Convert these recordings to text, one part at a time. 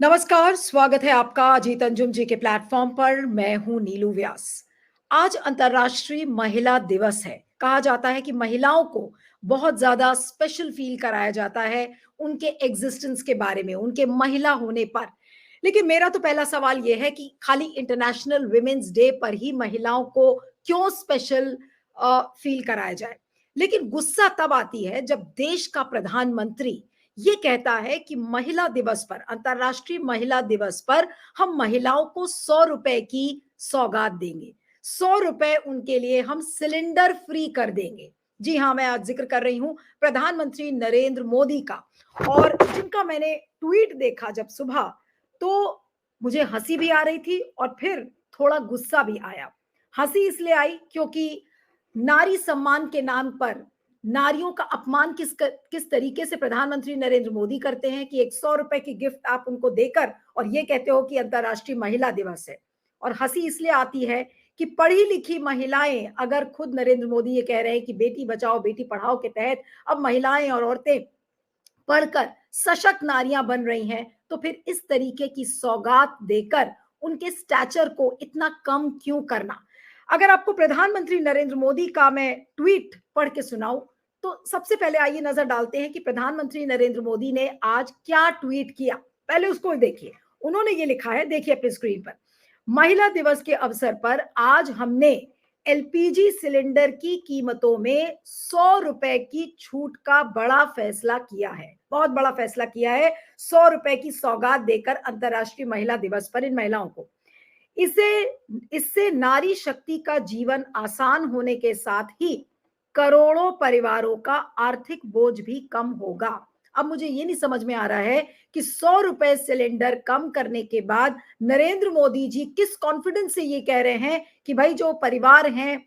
नमस्कार, स्वागत है आपका अजीत अंजुम जी के प्लेटफॉर्म पर। मैं हूं नीलू व्यास। आज अंतर्राष्ट्रीय महिला दिवस है। कहा जाता है कि महिलाओं को बहुत ज्यादा स्पेशल फील कराया जाता है उनके एग्जिस्टेंस के बारे में, उनके महिला होने पर। लेकिन मेरा तो पहला सवाल यह है कि खाली इंटरनेशनल वुमेन्स डे पर ही महिलाओं को क्यों स्पेशल फील कराया जाए। लेकिन गुस्सा तब आती है जब देश का प्रधानमंत्री ये कहता है कि महिला दिवस पर, अंतर्राष्ट्रीय महिला दिवस पर हम महिलाओं को 100 रुपए की सौगात देंगे। 100 रुपए उनके लिए हम सिलेंडर फ्री कर देंगे। जी हाँ, मैं आज जिक्र कर रही हूं प्रधानमंत्री नरेंद्र मोदी का। और जिनका मैंने ट्वीट देखा जब सुबह, तो मुझे हंसी भी आ रही थी और फिर थोड़ा गुस्सा भी आया। हंसी इसलिए आई क्योंकि नारी सम्मान के नाम पर नारियों का अपमान किस तरीके से प्रधानमंत्री नरेंद्र मोदी करते हैं कि एक 100 रुपए की गिफ्ट आप उनको देकर और ये कहते हो कि अंतर्राष्ट्रीय महिला दिवस है। और हंसी इसलिए आती है कि पढ़ी लिखी महिलाएं, अगर खुद नरेंद्र मोदी ये कह रहे हैं कि बेटी बचाओ बेटी पढ़ाओ के तहत अब महिलाएं और औरतें पढ़कर सशक्त नारियां बन रही हैं, तो फिर इस तरीके की सौगात देकर उनके स्टैचर को इतना कम क्यों करना। अगर आपको प्रधानमंत्री नरेंद्र मोदी का मैं ट्वीट पढ़ के सुनाऊं, तो सबसे पहले आइए नजर डालते हैं कि प्रधानमंत्री नरेंद्र मोदी ने आज क्या ट्वीट किया। पहले उसको देखिए। उन्होंने ये लिखा है, देखिए अपनी स्क्रीन पर। महिला दिवस के अवसर पर आज हमने एलपीजी सिलेंडर की कीमतों में 100 रुपए की छूट का बड़ा फैसला किया है। बहुत बड़ा फैसला किया है। 100 रुपए की सौगात देकर अंतर्राष्ट्रीय महिला दिवस पर इन महिलाओं को। इसे इससे नारी शक्ति का जीवन आसान होने के साथ ही करोड़ों परिवारों का आर्थिक बोझ भी कम होगा। अब मुझे ये नहीं समझ में आ रहा है कि 100 रुपए सिलेंडर कम करने के बाद नरेंद्र मोदी जी किस कॉन्फिडेंस से ये कह रहे हैं कि भाई जो परिवार हैं,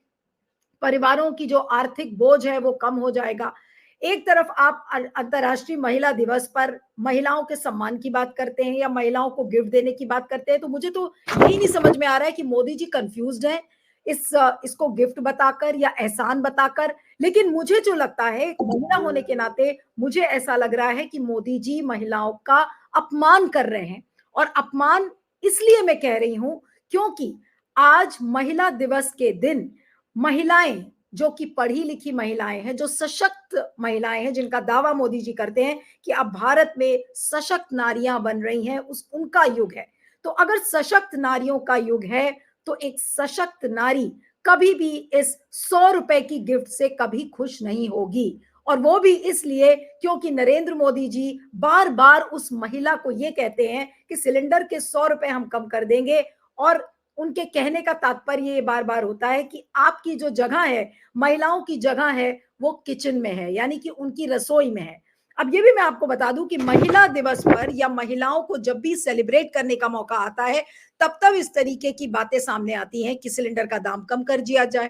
परिवारों की जो आर्थिक बोझ है वो कम हो जाएगा। एक तरफ आप अंतर्राष्ट्रीय महिला दिवस पर महिलाओं के सम्मान की बात करते हैं या महिलाओं को गिफ्ट देने की बात करते हैं, तो मुझे तो यही नहीं समझ में आ रहा है कि मोदी जी कंफ्यूज्ड हैं इसको गिफ्ट बताकर या एहसान बताकर। लेकिन मुझे जो लगता है, एक महिला होने के नाते मुझे ऐसा लग रहा है कि मोदी जी महिलाओं का अपमान कर रहे हैं। और अपमान इसलिए मैं कह रही हूं क्योंकि आज महिला दिवस के दिन महिलाएं, जो कि पढ़ी लिखी महिलाएं हैं, जो सशक्त महिलाएं हैं, जिनका दावा मोदी जी करते हैं कि अब भारत में सशक्त नारियां बन रही हैं, उनका युग है। तो अगर सशक्त नारियों का युग है, तो एक सशक्त नारी कभी भी इस 100 रुपए की गिफ्ट से कभी खुश नहीं होगी। और वो भी इसलिए क्योंकि नरेंद्र मोदी जी बार बार उस महिला को ये कहते हैं कि सिलेंडर के 100 रुपए हम कम कर देंगे। और उनके कहने का तात्पर्य ये बार बार होता है कि आपकी जो जगह है, महिलाओं की जगह है, वो किचन में है, यानी कि उनकी रसोई में है। अब ये भी मैं आपको बता दूं कि महिला दिवस पर या महिलाओं को जब भी सेलिब्रेट करने का मौका आता है, तब तब इस तरीके की बातें सामने आती हैं कि सिलेंडर का दाम कम कर दिया जाए।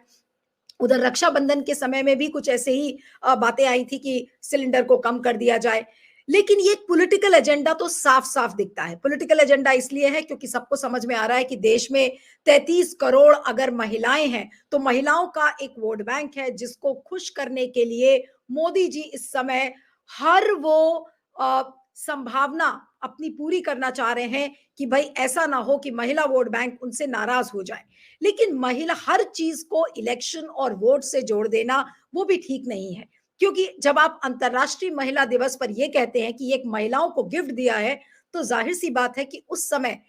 उधर रक्षाबंधन के समय में भी कुछ ऐसे ही बातें आई थी कि सिलेंडर को कम कर दिया जाए। लेकिन ये पॉलिटिकल एजेंडा तो साफ साफ दिखता है। पॉलिटिकल एजेंडा इसलिए है क्योंकि सबको समझ में आ रहा है कि देश में 33 करोड़ अगर महिलाएं हैं, तो महिलाओं का एक वोट बैंक है जिसको खुश करने के लिए मोदी जी इस समय हर वो संभावना अपनी पूरी करना चाह रहे हैं कि भाई ऐसा ना हो कि महिला वोट बैंक उनसे नाराज हो जाए। लेकिन महिला, हर चीज को इलेक्शन और वोट से जोड़ देना वो भी ठीक नहीं है। क्योंकि जब आप अंतर्राष्ट्रीय महिला दिवस पर यह कहते हैं कि एक महिलाओं को गिफ्ट दिया है, तो जाहिर सी बात है कि उस समय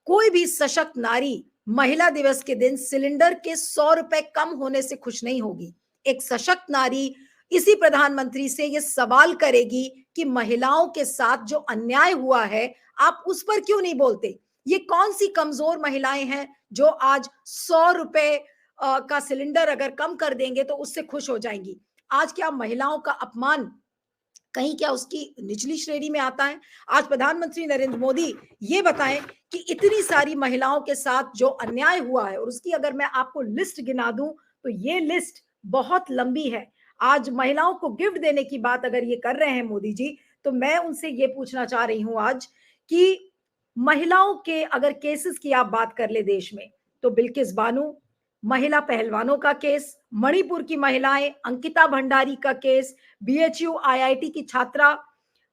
कोई भी सशक्त नारी महिला दिवस के दिन सिलेंडर के 100 रुपए कम होने से खुश नहीं होगी। एक सशक्त नारी इसी प्रधानमंत्री से ये सवाल करेगी कि महिलाओं के साथ जो अन्याय हुआ है, आप उस पर क्यों नहीं बोलते। ये कौन सी कमजोर महिलाएं हैं जो आज 100 रुपए का सिलेंडर अगर कम कर देंगे तो उससे खुश हो जाएंगी। आज क्या महिलाओं का अपमान कहीं क्या उसकी निचली श्रेणी में आता है। आज प्रधानमंत्री नरेंद्र मोदी ये बताएं कि इतनी सारी महिलाओं के साथ जो अन्याय हुआ है, और उसकी अगर मैं आपको लिस्ट गिना दूं तो ये लिस्ट बहुत लंबी है। आज महिलाओं को गिफ्ट देने की बात अगर ये कर रहे हैं मोदी जी, तो मैं उनसे ये पूछना चाह रही हूं आज कि महिलाओं के अगर केसेस की आप बात कर ले देश में, तो बिल्किस बानो, महिला पहलवानों का केस, मणिपुर की महिलाएं, अंकिता भंडारी का केस, बीएचयू आईआईटी की छात्रा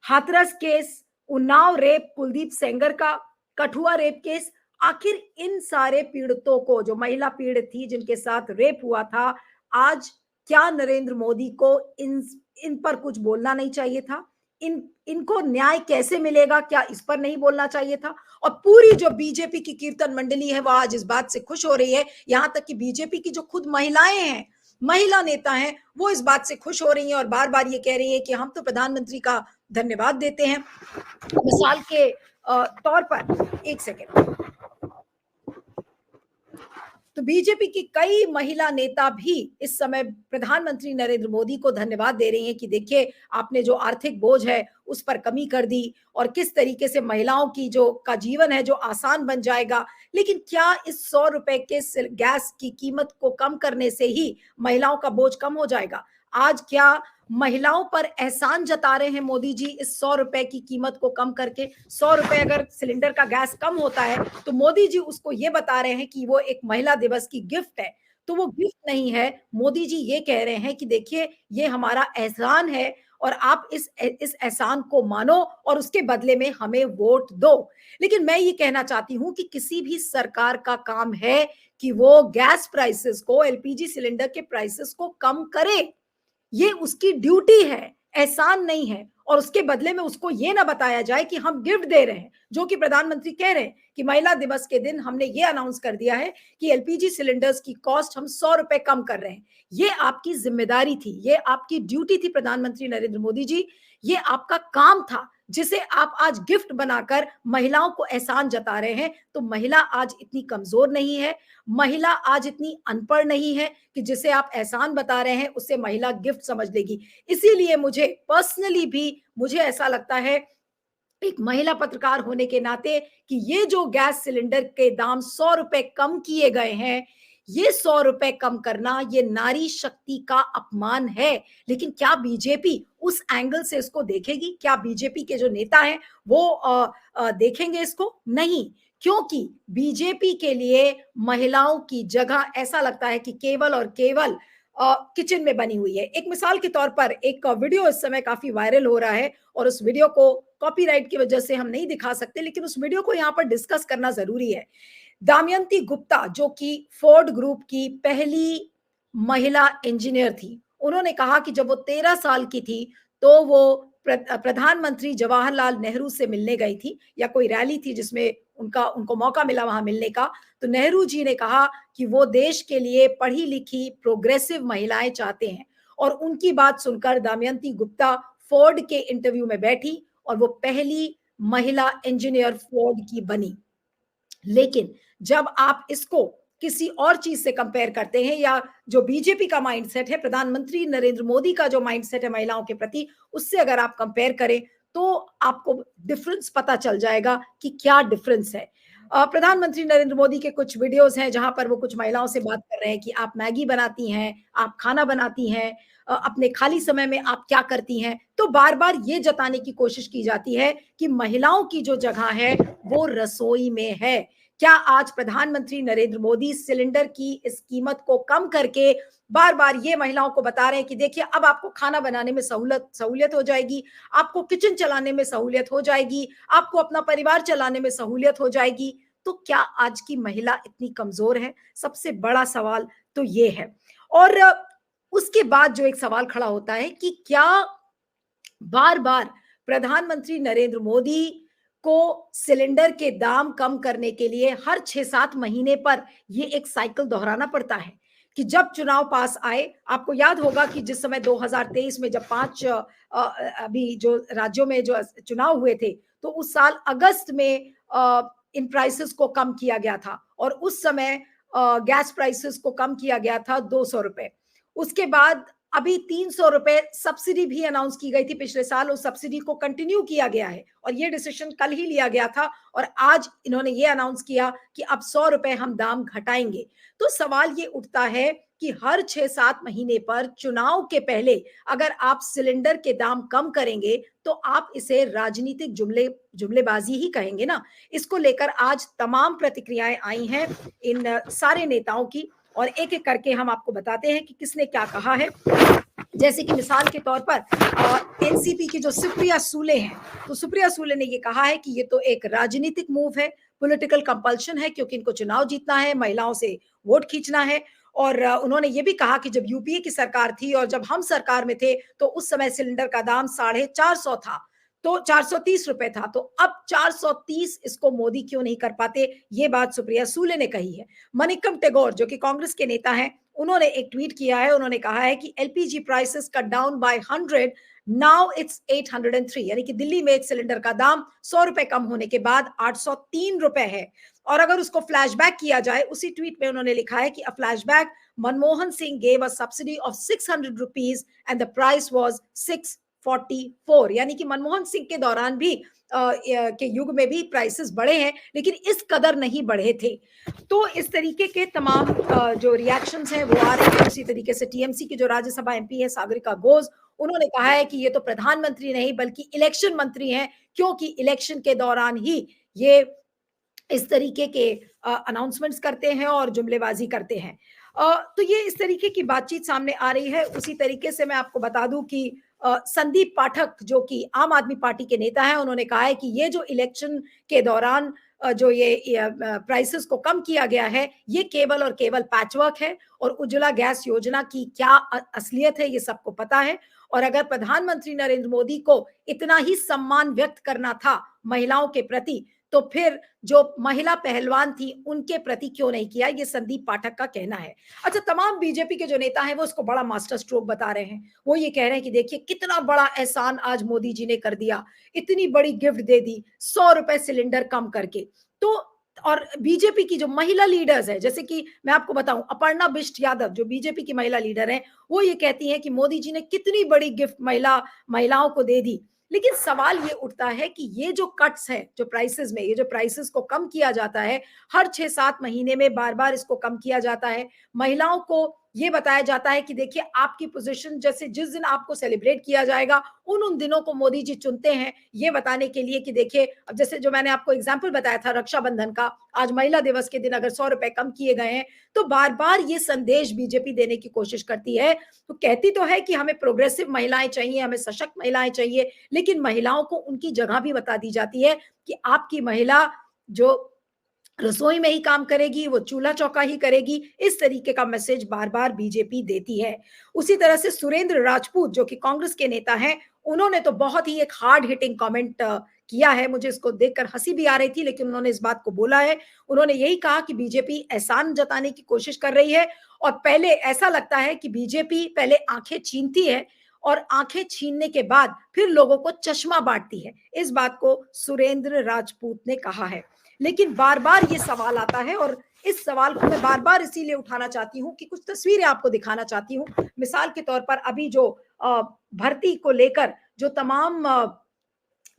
हाथरस केस, उन्नाव रेप, कुलदीप सेंगर का, कठुआ रेप केस, आखिर इन सारे पीड़ितों को, जो महिला पीड़ित थी जिनके साथ रेप हुआ था, आज क्या नरेंद्र मोदी को इन पर कुछ बोलना नहीं चाहिए था? इनको न्याय कैसे मिलेगा, क्या इस पर नहीं बोलना चाहिए था? और पूरी जो बीजेपी की कीर्तन मंडली है वो आज इस बात से खुश हो रही है, यहां तक कि बीजेपी की जो खुद महिलाएं हैं, महिला नेता हैं, वो इस बात से खुश हो रही हैं और बार बार ये कह रही है कि हम तो प्रधानमंत्री का धन्यवाद देते हैं। मिसाल के तौर पर, एक सेकेंड, तो बीजेपी की कई महिला नेता भी इस समय प्रधानमंत्री नरेंद्र मोदी को धन्यवाद दे रही हैं कि देखिए आपने जो आर्थिक बोझ है उस पर कमी कर दी और किस तरीके से महिलाओं की जो का जीवन है जो आसान बन जाएगा। लेकिन क्या इस 100 रुपए के गैस की कीमत को कम करने से ही महिलाओं का बोझ कम हो जाएगा? आज क्या महिलाओं पर एहसान जता रहे हैं मोदी जी इस 100 रुपए की कीमत को कम करके? 100 रुपए अगर सिलेंडर का गैस कम होता है तो मोदी जी उसको ये बता रहे हैं कि वो एक महिला दिवस की गिफ्ट है। तो वो गिफ्ट नहीं है, मोदी जी ये कह रहे हैं कि देखिए ये हमारा एहसान है और आप इस एहसान को मानो और उसके बदले में हमें वोट दो। लेकिन मैं ये कहना चाहती हूं कि किसी भी सरकार का काम है कि वो गैस प्राइसेस को, एलपीजी सिलेंडर के प्राइसेस को कम करे। ये उसकी ड्यूटी है, एहसान नहीं है। और उसके बदले में उसको ये ना बताया जाए कि हम गिफ्ट दे रहे हैं, जो कि प्रधानमंत्री कह रहे हैं कि महिला दिवस के दिन हमने ये अनाउंस कर दिया है कि एलपीजी सिलेंडर्स की कॉस्ट हम 100 रुपए कम कर रहे हैं। ये आपकी जिम्मेदारी थी, ये आपकी ड्यूटी थी प्रधानमंत्री नरेंद्र मोदी जी, ये आपका काम था, जिसे आप आज गिफ्ट बनाकर महिलाओं को एहसान जता रहे हैं। तो महिला आज इतनी कमजोर नहीं है, महिला आज इतनी अनपढ़ नहीं है कि जिसे आप एहसान बता रहे हैं उसे महिला गिफ्ट समझ लेगी। इसीलिए मुझे पर्सनली भी मुझे ऐसा लगता है, एक महिला पत्रकार होने के नाते, कि ये जो गैस सिलेंडर के दाम 100 रुपए कम किए गए हैं, ये 100 रुपए कम करना ये नारी शक्ति का अपमान है। लेकिन क्या बीजेपी उस एंगल से इसको देखेगी? क्या बीजेपी के जो नेता हैं वो देखेंगे इसको? नहीं, क्योंकि बीजेपी के लिए महिलाओं की जगह ऐसा लगता है कि केवल और केवल किचन में बनी हुई है। एक मिसाल के तौर पर एक वीडियो इस समय काफी वायरल हो रहा है और उस वीडियो को कॉपीराइट की वजह से हम नहीं दिखा सकते, लेकिन उस वीडियो को यहाँ पर डिस्कस करना जरूरी है। दमयंती गुप्ता, जो कि फोर्ड ग्रुप की पहली महिला इंजीनियर थी, उन्होंने कहा कि जब वो 13 साल की थी तो वो प्रधानमंत्री जवाहरलाल नेहरू से मिलने गई थी, या कोई रैली थी जिसमें उनको मौका मिला वहां मिलने का। तो नेहरू जी ने कहा कि वो देश के लिए पढ़ी लिखी प्रोग्रेसिव महिलाएं चाहते हैं, और उनकी बात सुनकर दमयंती गुप्ता फोर्ड के इंटरव्यू में बैठी और वो पहली महिला इंजीनियर फोर्ड की बनी। लेकिन जब आप इसको किसी और चीज से कंपेयर करते हैं, या जो बीजेपी का माइंडसेट है, प्रधानमंत्री नरेंद्र मोदी का जो माइंडसेट है महिलाओं के प्रति, उससे अगर आप कंपेयर करें तो आपको डिफरेंस पता चल जाएगा कि क्या डिफरेंस है। प्रधानमंत्री नरेंद्र मोदी के कुछ वीडियोस हैं जहां पर वो कुछ महिलाओं से बात कर रहे हैं कि आप मैगी बनाती हैं, आप खाना बनाती हैं, अपने खाली समय में आप क्या करती हैं। तो बार बार ये जताने की कोशिश की जाती है कि महिलाओं की जो जगह है वो रसोई में है। क्या आज प्रधानमंत्री नरेंद्र मोदी सिलेंडर की इस कीमत को कम करके बार बार ये महिलाओं को बता रहे हैं कि देखिए अब आपको खाना बनाने में सहूलियत हो जाएगी, आपको किचन चलाने में सहूलियत हो जाएगी, आपको अपना परिवार चलाने में सहूलियत हो जाएगी? तो क्या आज की महिला इतनी कमजोर है? सबसे बड़ा सवाल तो ये है। और उसके बाद जो एक सवाल खड़ा होता है कि क्या बार बार प्रधानमंत्री नरेंद्र मोदी को सिलेंडर के दाम कम करने के लिए हर 6-7 महीने पर ये एक साइकिल दोहराना पड़ता है कि जब चुनाव पास आए? आपको याद होगा कि जिस समय 2023 में जब 5 अभी जो राज्यों में जो चुनाव हुए थे, तो उस साल अगस्त में इन प्राइसेस को कम किया गया था और उस समय गैस प्राइसेस को कम किया गया था 200 रुपए। उसके बाद अभी 300 रुपए सब्सिडी भी अनाउंस की गई थी पिछले साल, उस सब्सिडी को कंटिन्यू किया गया है और ये डिसीजन कल ही लिया गया था और आज इन्होंने ये अनाउंस किया कि अब 100 रुपए हम दाम घटाएंगे। तो सवाल ये उठता है कि हर 6-7 महीने पर चुनाव के पहले अगर आप सिलेंडर के दाम कम करेंगे तो आप इसे राजनीतिक जुमलेबाजी ही कहेंगे ना। इसको लेकर आज तमाम प्रतिक्रियाएं आई हैं इन सारे नेताओं की और एक एक करके हम आपको बताते हैं कि किसने क्या कहा है। जैसे कि मिसाल के तौर पर एनसीपी की जो सुप्रिया सूले हैं, तो सुप्रिया सूले ने ये कहा है कि ये तो एक राजनीतिक मूव है, पॉलिटिकल कंपल्शन है, क्योंकि इनको चुनाव जीतना है, महिलाओं से वोट खींचना है। और उन्होंने ये भी कहा कि जब यूपीए की सरकार थी और जब हम सरकार में थे, तो उस समय सिलेंडर का दाम 450 था, तो 430 रुपए था, तो अब 430, इसको मोदी क्यों नहीं कर पाते? ये बात सुप्रिया सूले ने कही है। मनिकम टेगोर, जो कि कांग्रेस के नेता हैं, उन्होंने एक ट्वीट किया है। उन्होंने कहा है कि LPG prices cut down by 100, now it's 803, यानी कि दिल्ली में एक सिलेंडर का दाम 100 रुपए कम होने के बाद 803 रुपए है। और अगर उसको फ्लैशबैक किया जाए, उसी ट्वीट में उन्होंने लिखा है कि अ flashback, Manmohan Singh gave a subsidy of 600 rupees and the price was 644, यानी कि मनमोहन सिंह के दौरान भी के युग में भी प्राइसेस बढ़े हैं, लेकिन इस कदर नहीं बढ़े थे। तो इस तरीके के तमाम जो रिएक्शंस हैं वो आ रहे हैं। उसी तरीके से टीएमसी की जो राज्यसभा एमपी है सागरिका घोष, उन्होंने कहा है कि ये तो प्रधानमंत्री नहीं बल्कि इलेक्शन मंत्री हैं, क्योंकि इलेक्शन के दौरान ही ये इस तरीके के अनाउंसमेंट्स करते हैं और जुमलेबाजी करते हैं। तो ये इस तरीके की बातचीत सामने आ रही है। उसी तरीके से मैं आपको बता दूं कि संदीप पाठक, जो कि आम आदमी पार्टी के नेता हैं, उन्होंने कहा है कि ये जो इलेक्शन के दौरान जो ये प्राइसेस को कम किया गया है, ये केवल और केवल पैचवर्क है, और उज्ज्वला गैस योजना की क्या असलियत है ये सबको पता है। और अगर प्रधानमंत्री नरेंद्र मोदी को इतना ही सम्मान व्यक्त करना था महिलाओं के प्रति, तो फिर जो महिला पहलवान थी उनके प्रति क्यों नहीं किया, ये संदीप पाठक का कहना है। अच्छा, तमाम बीजेपी के जो नेता हैं वो इसको बड़ा मास्टर स्ट्रोक बता रहे हैं। वो ये कह रहे हैं कि देखिए कितना बड़ा एहसान आज मोदी जी ने कर दिया, इतनी बड़ी गिफ्ट दे दी 100 रुपए सिलेंडर कम करके। तो और बीजेपी की जो महिला लीडर्स है, जैसे कि मैं आपको बताऊं, अपर्णा बिष्ट यादव जो बीजेपी की महिला लीडर हैं, वो ये कहती हैं कि मोदी जी ने कितनी बड़ी गिफ्ट महिलाओं को दे दी। लेकिन सवाल ये उठता है कि ये जो कट्स है, जो प्राइसेस में, ये जो प्राइसेस को कम किया जाता है, हर 6-7 महीने में बार बार इसको कम किया जाता है। महिलाओं को ये बताया जाता है कि देखिए आपकी पोजीशन, जैसे जिस दिन आपको सेलिब्रेट किया जाएगा उन दिनों को मोदी जी चुनते हैं, ये बताने के लिए कि देखिए, अब जैसे जो मैंने आपको एग्जाम्पल बताया था रक्षाबंधन का, आज महिला दिवस के दिन अगर 100 रुपए कम किए गए हैं, तो बार बार ये संदेश बीजेपी देने की कोशिश करती है। तो कहती तो है कि हमें प्रोग्रेसिव महिलाएं चाहिए, हमें सशक्त महिलाएं चाहिए, लेकिन महिलाओं को उनकी जगह भी बता दी जाती है कि आपकी महिला जो रसोई में ही काम करेगी, वो चूल्हा चौका ही करेगी। इस तरीके का मैसेज बार बार बीजेपी देती है। उसी तरह से सुरेंद्र राजपूत, जो कि कांग्रेस के नेता हैं, उन्होंने तो बहुत ही एक हार्ड हिटिंग कमेंट किया है। मुझे इसको देखकर हंसी भी आ रही थी, लेकिन उन्होंने इस बात को बोला है। उन्होंने यही कहा कि बीजेपी एहसान जताने की कोशिश कर रही है, और पहले ऐसा लगता है कि बीजेपी पहले आंखें छीनती है और आंखें छीनने के बाद फिर लोगों को चश्मा बांटती है। इस बात को सुरेंद्र राजपूत ने कहा है। लेकिन बार बार ये सवाल आता है, और इस सवाल को मैं बार बार इसीलिए उठाना चाहती हूँ कि कुछ तस्वीरें आपको दिखाना चाहती हूँ। मिसाल के तौर पर अभी जो भर्ती को लेकर जो तमाम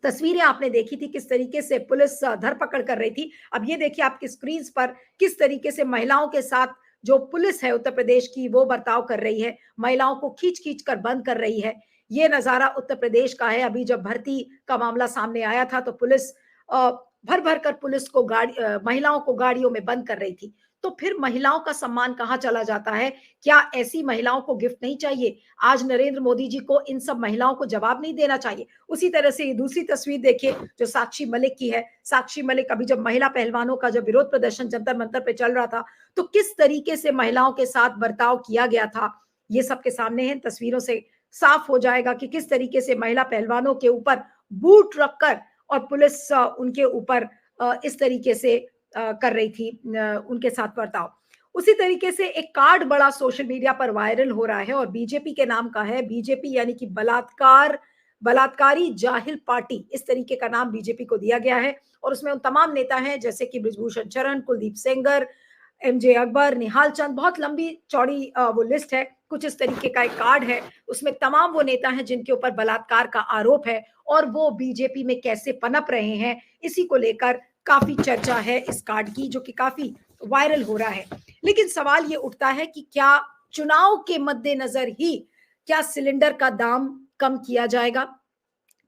तस्वीरें आपने देखी थी, किस तरीके से पुलिस धरपकड़ कर रही थी। अब ये देखिए आपकी स्क्रीन पर किस तरीके से महिलाओं के साथ जो पुलिस है उत्तर प्रदेश की वो बर्ताव कर रही है, महिलाओं को खींच खींच कर बंद कर रही है। ये नजारा उत्तर प्रदेश का है। अभी जब भर्ती का मामला सामने आया था, तो पुलिस भर भर कर पुलिस को महिलाओं को गाड़ियों में बंद कर रही थी। तो फिर महिलाओं का सम्मान कहाँ चला जाता है? क्या ऐसी महिलाओं को गिफ्ट नहीं चाहिए? आज नरेंद्र मोदी जी को इन सब महिलाओं को जवाब नहीं देना चाहिए? उसी तरह से ये दूसरी तस्वीर देखिए जो साक्षी मलिक की है। साक्षी मलिक, अभी जब महिला पहलवानों का जब विरोध प्रदर्शन जंतर मंतर पे चल रहा था, तो किस तरीके से महिलाओं के साथ बर्ताव किया गया था, ये सबके सामने है। तस्वीरों से साफ हो जाएगा कि किस तरीके से महिला पहलवानों के ऊपर बूट रखकर और पुलिस उनके ऊपर इस तरीके से कर रही थी उनके साथ बर्ताव। उसी तरीके से एक कार्ड बड़ा सोशल मीडिया पर वायरल हो रहा है और बीजेपी के नाम का है। बीजेपी यानी कि बलात्कारी जाहिल पार्टी, इस तरीके का नाम बीजेपी को दिया गया है। और उसमें उन तमाम नेता हैं जैसे कि बृजभूषण शरण, कुलदीप सेंगर, एमजे अकबर, निहाल चंद, बहुत लंबी चौड़ी वो लिस्ट है। कुछ इस तरीके का एक कार्ड है, उसमें तमाम वो नेता हैं जिनके ऊपर बलात्कार का आरोप है और वो बीजेपी में कैसे पनप रहे हैं, इसी को लेकर काफी चर्चा है इस कार्ड की, जो कि काफी वायरल हो रहा है। लेकिन सवाल ये उठता है कि क्या चुनाव के मद्देनजर ही क्या सिलेंडर का दाम कम किया जाएगा?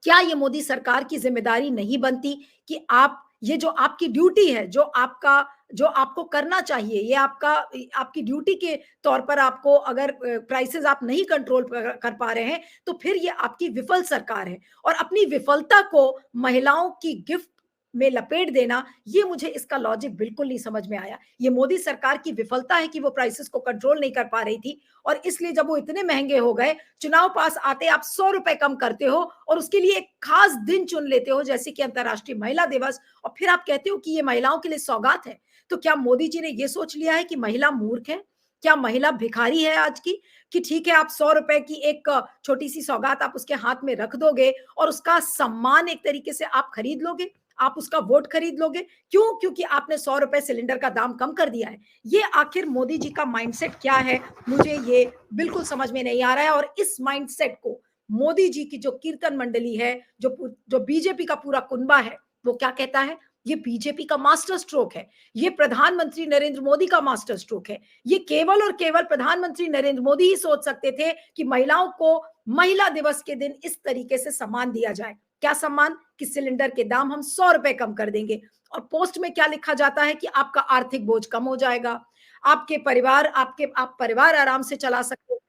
क्या ये मोदी सरकार की जिम्मेदारी नहीं बनती कि आप ये जो आपकी ड्यूटी है, जो आपको करना चाहिए, ये आपकी ड्यूटी के तौर पर आपको अगर प्राइसेस आप नहीं कंट्रोल कर पा रहे हैं, तो फिर ये आपकी विफल सरकार है। और अपनी विफलता को महिलाओं की गिफ्ट में लपेट देना, ये मुझे इसका लॉजिक बिल्कुल नहीं समझ में आया। ये मोदी सरकार की विफलता है कि वो प्राइसेस को कंट्रोल नहीं कर पा रही थी, और इसलिए जब वो इतने महंगे हो गए, चुनाव पास आते आप 100 रुपए कम करते हो और उसके लिए एक खास दिन चुन लेते हो, जैसे कि अंतर्राष्ट्रीय महिला दिवस, और फिर आप कहते हो कि ये महिलाओं के लिए सौगात है। तो क्या मोदी जी ने ये सोच लिया है कि महिला मूर्ख है? क्या महिला भिखारी है आज की? कि ठीक है, आप 100 रुपए की एक छोटी सी सौगात आप उसके हाथ में रख दोगे और उसका सम्मान एक तरीके से आप खरीद लोगे, आप उसका वोट खरीद लोगे। क्यों? क्योंकि आपने 100 रुपए सिलेंडर का दाम कम कर दिया है। ये आखिर मोदी जी का माइंडसेट क्या है, मुझे ये बिल्कुल समझ में नहीं आ रहा है। और इस माइंडसेट को मोदी जी की जो कीर्तन मंडली है, जो बीजेपी का पूरा कुनबा है, वो क्या कहता है? ये बीजेपी का मास्टर स्ट्रोक है, ये प्रधानमंत्री नरेंद्र मोदी का मास्टर स्ट्रोक है। ये केवल और केवल प्रधानमंत्री नरेंद्र मोदी ही सोच सकते थे कि महिलाओं को महिला दिवस के दिन इस तरीके से सम्मान दिया जाए। क्या सम्मान? कि सिलेंडर के दाम हम 100 रुपए कम कर देंगे। और पोस्ट में क्या लिखा जाता है कि आपका आर्थिक बोझ कम हो जाएगा, आप परिवार आराम से चला सकते हो,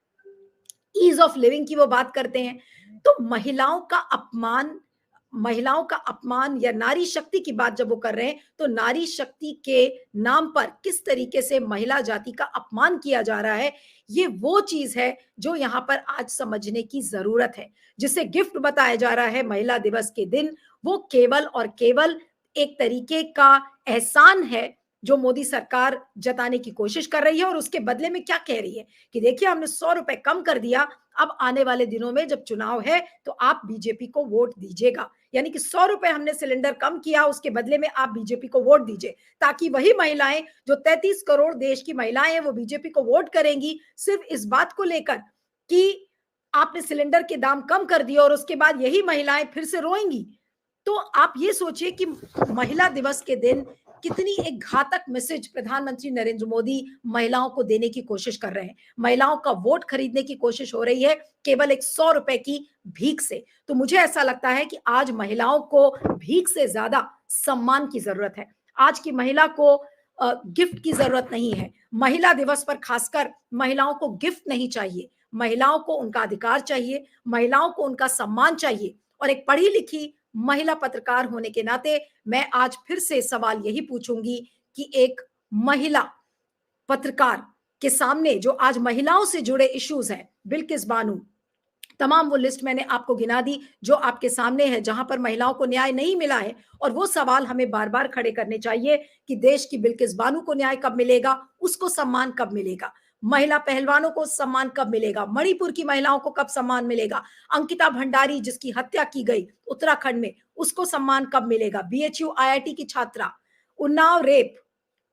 ईज ऑफ लिविंग की वो बात करते हैं। तो महिलाओं का अपमान या नारी शक्ति की बात जब वो कर रहे हैं, तो नारी शक्ति के नाम पर किस तरीके से महिला जाति का अपमान किया जा रहा है, ये वो चीज है जो यहाँ पर आज समझने की जरूरत है। जिसे गिफ्ट बताया जा रहा है महिला दिवस के दिन, वो केवल और केवल एक तरीके का एहसान है जो मोदी सरकार जताने की कोशिश कर रही है। और उसके बदले में क्या कह रही है कि देखिए, हमने 100 रुपए कम कर दिया, अब आने वाले दिनों में जब चुनाव है तो आप बीजेपी को वोट दीजिएगा। यानी कि 100 रुपए हमने सिलेंडर कम किया, उसके बदले में आप बीजेपी को वोट दीजिए, ताकि वही महिलाएं, जो 33 करोड़ देश की महिलाएं हैं, वो बीजेपी को वोट करेंगी सिर्फ इस बात को लेकर कि आपने सिलेंडर के दाम कम कर दिए, और उसके बाद यही महिलाएं फिर से रोएंगी। तो आप ये सोचिए कि महिला दिवस के दिन कितनी एक घातक मैसेज प्रधानमंत्री नरेंद्र मोदी महिलाओं को देने की कोशिश कर रहे हैं। महिलाओं का वोट खरीदने की कोशिश हो रही है केवल एक 100 रुपए की भीख से। तो मुझे ऐसा लगता है कि आज महिलाओं को भीख से ज्यादा सम्मान की जरूरत है। आज की महिला को गिफ्ट की जरूरत नहीं है। महिला दिवस पर खासकर महिलाओं को गिफ्ट नहीं चाहिए, महिलाओं को उनका अधिकार चाहिए, महिलाओं को उनका सम्मान चाहिए। और एक पढ़ी लिखी महिला पत्रकार होने के नाते मैं आज फिर से सवाल यही पूछूंगी कि एक महिला पत्रकार के सामने जो आज महिलाओं से जुड़े इश्यूज हैं, बिल्किस बानो, तमाम वो लिस्ट मैंने आपको गिना दी जो आपके सामने है, जहां पर महिलाओं को न्याय नहीं मिला है। और वो सवाल हमें बार बार खड़े करने चाहिए कि देश की बिल्किस बानो को न्याय कब मिलेगा, उसको सम्मान कब मिलेगा, महिला पहलवानों को सम्मान कब मिलेगा, मणिपुर की महिलाओं को कब सम्मान मिलेगा, अंकिता भंडारी जिसकी हत्या की गई उत्तराखंड में, उसको सम्मान कब मिलेगा, बीएचयू आईआईटी की छात्रा, उन्नाव रेप,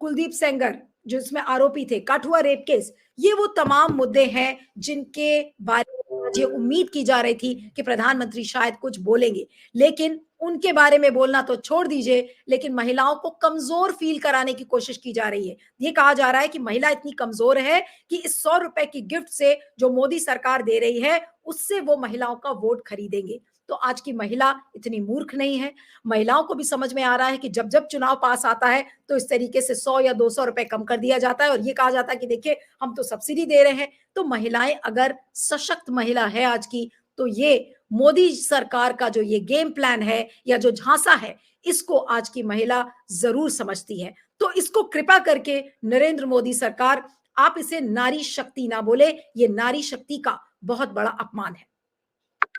कुलदीप सेंगर जो इसमें आरोपी थे, काठुआ रेप केस, ये वो तमाम मुद्दे हैं जिनके बारे में ये उम्मीद की जा रही थी कि प्रधानमंत्री शायद कुछ बोलेंगे। लेकिन उनके बारे में बोलना तो छोड़ दीजिए, लेकिन महिलाओं को कमजोर फील कराने की कोशिश की जा रही है। ये कहा जा रहा है कि महिला इतनी कमजोर है कि इस 100 रुपए की गिफ्ट से जो मोदी सरकार दे रही है, उससे वो महिलाओं का वोट खरीदेंगे। तो आज की महिला इतनी मूर्ख नहीं है। महिलाओं को भी समझ में आ रहा है कि जब जब चुनाव पास आता है तो इस तरीके से 100 या 200 रुपए कम कर दिया जाता है और ये कहा जाता है कि देखिए, हम तो सब्सिडी दे रहे हैं। तो महिलाएं अगर सशक्त महिला है आज की, तो ये मोदी सरकार का जो ये गेम प्लान है या जो झांसा है, इसको आज की महिला जरूर समझती है। तो इसको कृपा करके नरेंद्र मोदी सरकार, आप इसे नारी शक्ति ना बोले, ये नारी शक्ति का बहुत बड़ा अपमान है।